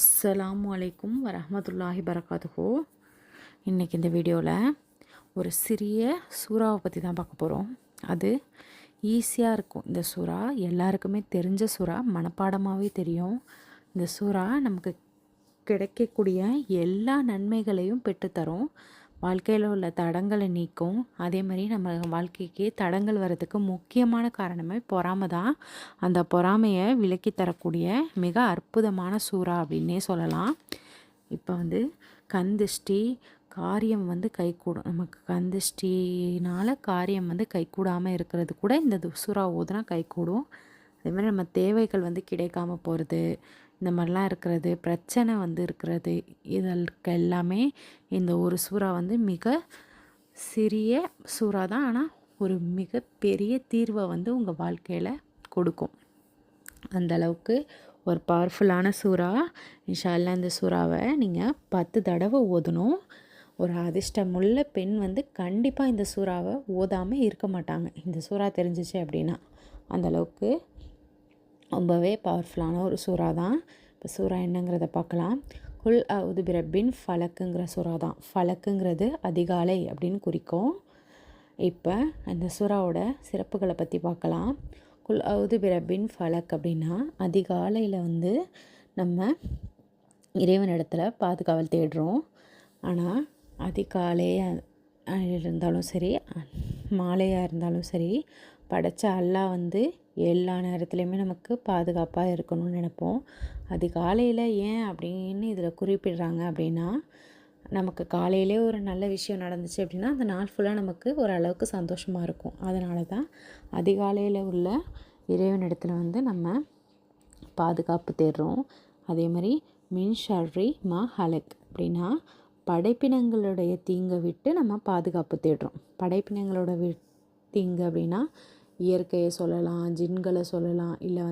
அஸ்ஸலாமு அலைக்கும் வரஹ்மத்துல்லாஹி பரகாத்துஹு. இன்றைக்கி இந்த வீடியோவில் ஒரு சிறிய சூறாவை பற்றி தான் பார்க்க போகிறோம். அது ஈஸியாக இருக்கும். இந்த சூறா எல்லாருக்குமே தெரிஞ்ச சூறா, மனப்பாடமாகவே தெரியும். இந்த சூறா நமக்கு கிடைக்கக்கூடிய எல்லா நன்மைகளையும் பெற்றுத்தரும். வாழ்க்கையில் உள்ள தடங்களை நீக்கும். அதே மாதிரி நம்ம வாழ்க்கைக்கு தடங்கள் வர்றதுக்கு முக்கியமான காரணமே பொறாமை தான். அந்த பொறாமையை விலக்கி தரக்கூடிய மிக அற்புதமான சூறா அப்படின்னே சொல்லலாம். இப்போ கந்திஷ்டி காரியம் கைகூடும். நமக்கு கந்திஷ்டினால் காரியம் கைகூடாமல் இருக்கிறது கூட இந்த சூறா ஓதுனா கைகூடும். அதே மாதிரி நம்ம தேவைகள் கிடைக்காம போகிறது, இந்த மாதிரிலாம் இருக்கிறது, பிரச்சனை இருக்கிறது, இதற்கு எல்லாமே இந்த ஒரு சூறா மிக சிறிய சூறா தான். ஆனால் ஒரு மிகப்பெரிய தீர்வை உங்கள் வாழ்க்கையில் கொடுக்கும். அந்த அளவுக்கு ஒரு பவர்ஃபுல்லான சூறா. இன்ஷா அல்லாஹ் இந்த சூறாவை நீங்கள் 10 தடவை ஓதணும். ஒரு அதிர்ஷ்டமுள்ள பெண் கண்டிப்பாக இந்த சூறாவை ஓதாமல் இருக்க மாட்டாங்க. இந்த சூறா தெரிஞ்சிச்சு அப்படின்னா அந்தளவுக்கு ரொம்பவே பவர்ஃபுல்லான ஒரு சூறா தான். இப்போ சூறா என்னங்கிறத பார்க்கலாம். குல் அவுது பிரபின் ஃபலக்குங்கிற சூறா தான். ஃபலக்குங்கிறது அதிகாலை அப்படின்னு குறிக்கும். இப்போ அந்த சூறாவோட சிறப்புகளை பற்றி பார்க்கலாம். குல் அவுது பிரபின் ஃபலக் அப்படின்னா அதிகாலையில் நம்ம இறைவனிடத்தில் பாதுகாவல் தேடுறோம். ஆனால் அதிகாலையாக இருந்தாலும் சரி, மாலையாக இருந்தாலும் சரி, படைத்த அல்லாஹ் எல்லா நேரத்துலையுமே நமக்கு பாதுகாப்பாக இருக்கணும்னு நினைப்போம். அதிகாலையில் ஏன் அப்படின்னு இதில் குறிப்பிடுறாங்க அப்படின்னா, நமக்கு காலையிலே ஒரு நல்ல விஷயம் நடந்துச்சு அப்படின்னா அந்த நாள் ஃபுல்லாக நமக்கு ஓரளவுக்கு சந்தோஷமாக இருக்கும். அதனால தான் அதிகாலையில் உள்ள இறைவனிடத்தில் நம்ம பாதுகாப்பு தேடுறோம். அதே மாதிரி மின் ஷர்ரி மா ஹலக் அப்படின்னா படைப்பினங்களுடைய தீங்கை விட்டு நம்ம பாதுகாப்பு தேடுறோம். படைப்பினங்களோட தீங்கு அப்படின்னா இயற்கையை சொல்லலாம், ஜின்களை சொல்லலாம், இல்லை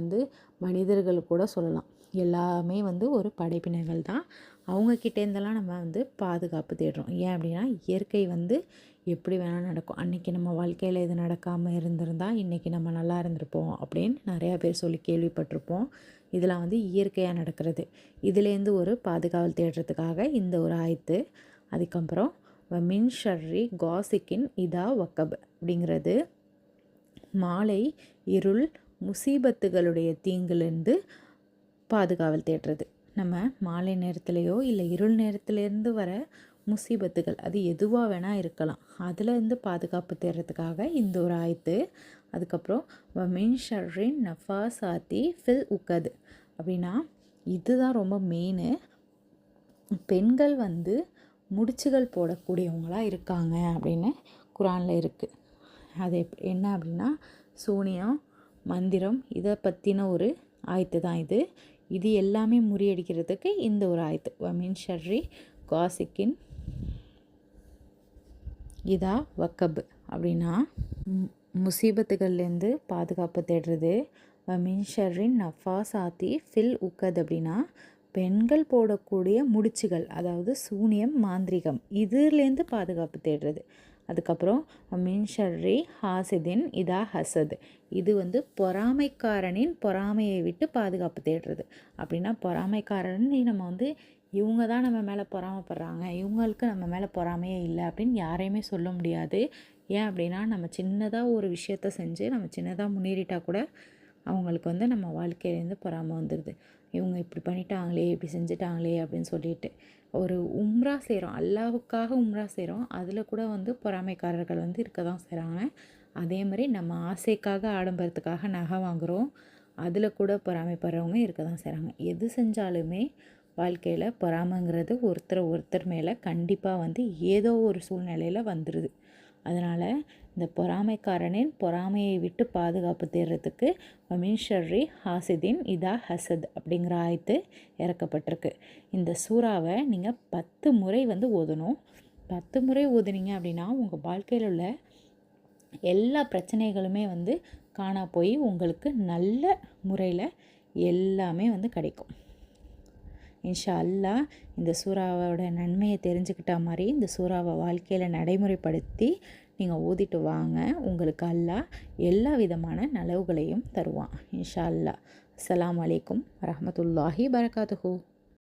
மனிதர்கள் கூட சொல்லலாம். எல்லாமே ஒரு படைப்பினங்கள் தான். அவங்கக்கிட்டேருந்தெல்லாம் நம்ம பாதுகாப்பு தேடுறோம். ஏன் அப்படின்னா இயற்கை எப்படி வேணால் நடக்கும். அன்றைக்கி நம்ம வாழ்க்கையில் இது நடக்காமல் இருந்திருந்தால் இன்றைக்கி நம்ம நல்லா இருந்திருப்போம் அப்படின்னு நிறையா பேர் சொல்லி கேள்விப்பட்டிருப்போம். இதெல்லாம் இயற்கையாக நடக்கிறது. இதுலேருந்து ஒரு பாதுகாவல் தேடுறதுக்காக இந்த ஒரு ஆயத்து. அதுக்கப்புறம் மின் ஷர்ரி காசிக்கின் இதா வக்கப் அப்படிங்கிறது மாலை இருள் முசீபத்துகளுடைய தீங்குலேருந்து பாதுகாவல் தேடுறது. நம்ம மாலை நேரத்துலையோ இல்லை இருள் நேரத்துலேருந்து வர முசீபத்துகள் அது எதுவாக வேணால் இருக்கலாம், அதுலேருந்து பாதுகாப்பு தேடுறதுக்காக இந்த ஒரு ஆயத்து. அதுக்கப்புறம் மின் ஷர்ரின் நஃபாசாத்தி ஃபில் உக்கது அப்படின்னா இதுதான் ரொம்ப மெயினு. பெண்கள் முடிச்சுகள் போடக்கூடியவங்களாக இருக்காங்க அப்படின்னு குரானில் இருக்குது. அது என்ன அப்படின்னா சூனியம், மந்திரம், இதை பற்றின ஒரு ஆயத்து தான் இது. இது எல்லாமே முறியடிக்கிறதுக்கு இந்த ஒரு ஆயத்து. வமின் ஷர்ரி காசிக்கின் இதா வக்கப் அப்படின்னா முசீபத்துகள்லேருந்து பாதுகாப்பு தேடுறது. வமின் ஷர்ரின் நஃபாசாத்தி ஃபில் உக்கத் அப்படின்னா பெண்கள் போடக்கூடிய முடிச்சுகள், அதாவது சூனியம், மாந்திரிகம், இதுலேருந்து பாதுகாப்பு தேடுறது. அதுக்கப்புறம் மின் ஷர்ரி ஹாசிதின் இதா ஹசத், இது பொறாமைக்காரனின் பொறாமையை விட்டு பாதுகாப்பு தேடுறது. அப்படின்னா பொறாமைக்காரன் நம்ம இவங்க தான் நம்ம மேலே பொறாமைப்படுறாங்க, இவங்களுக்கு நம்ம மேலே பொறாமையே இல்லை அப்படின்னு யாரையுமே சொல்ல முடியாது. ஏன் அப்படின்னா நம்ம சின்னதாக ஒரு விஷயத்த செஞ்சு நம்ம சின்னதாக முன்னேறிட்டால் கூட அவங்களுக்கு நம்ம வாழ்க்கையிலேருந்து பொறாமை வந்துடுது. இவங்க இப்படி பண்ணிட்டாங்களே, இப்படி செஞ்சுட்டாங்களே அப்படின்னு சொல்லிட்டு. ஒரு உம்ரா செய்கிறோம், அல்லாஹுக்காக உம்ரா செய்கிறோம், அதில் கூட பொறாமைக்காரர்கள் இருக்க தான் செய்கிறாங்க. அதே மாதிரி நம்ம ஆசைக்காக ஆடம்பரத்துக்காக நகை வாங்குகிறோம், அதில் கூட பொறாமைப்படுறவங்க இருக்க தான் செய்கிறாங்க. எது செஞ்சாலுமே வாழ்க்கையில் பொறாமைங்கிறது ஒருத்தர் மேலே கண்டிப்பாக ஏதோ ஒரு சூழ்நிலையில் வந்துடுது. அதனால் இந்த பொறாமைக்காரனின் பொறாமையை விட்டு பாதுகாப்பு தேடுறதுக்கு மின் ஷர்ரி ஹாசிதின் இதா ஹசத் அப்படிங்கிற ஆயத்து இறக்கப்பட்டிருக்கு. இந்த சூறாவை நீங்கள் 10 முறை ஓதணும். 10 முறை ஓதுனீங்க அப்படின்னா உங்கள் வாழ்க்கையில் உள்ள எல்லா பிரச்சனைகளுமே காணா போய் உங்களுக்கு நல்ல முறையில் எல்லாமே கிடைக்கும். இன்ஷா அல்லாஹ் இந்த சூறாவோட நன்மையை தெரிஞ்சுக்கிட்ட மாதிரி இந்த சூறாவை வாழ்க்கையில் நடைமுறைப்படுத்தி நீங்கள் ஓதிட்டு வாங்க. உங்களுக்கு அல்லாஹ் எல்லா விதமான நலவுகளையும் தருவான் இன்ஷா அல்லாஹ். அஸ்ஸலாமு அலைக்கும் வரஹ்மத்துல்லாஹி பரகாத்துஹு.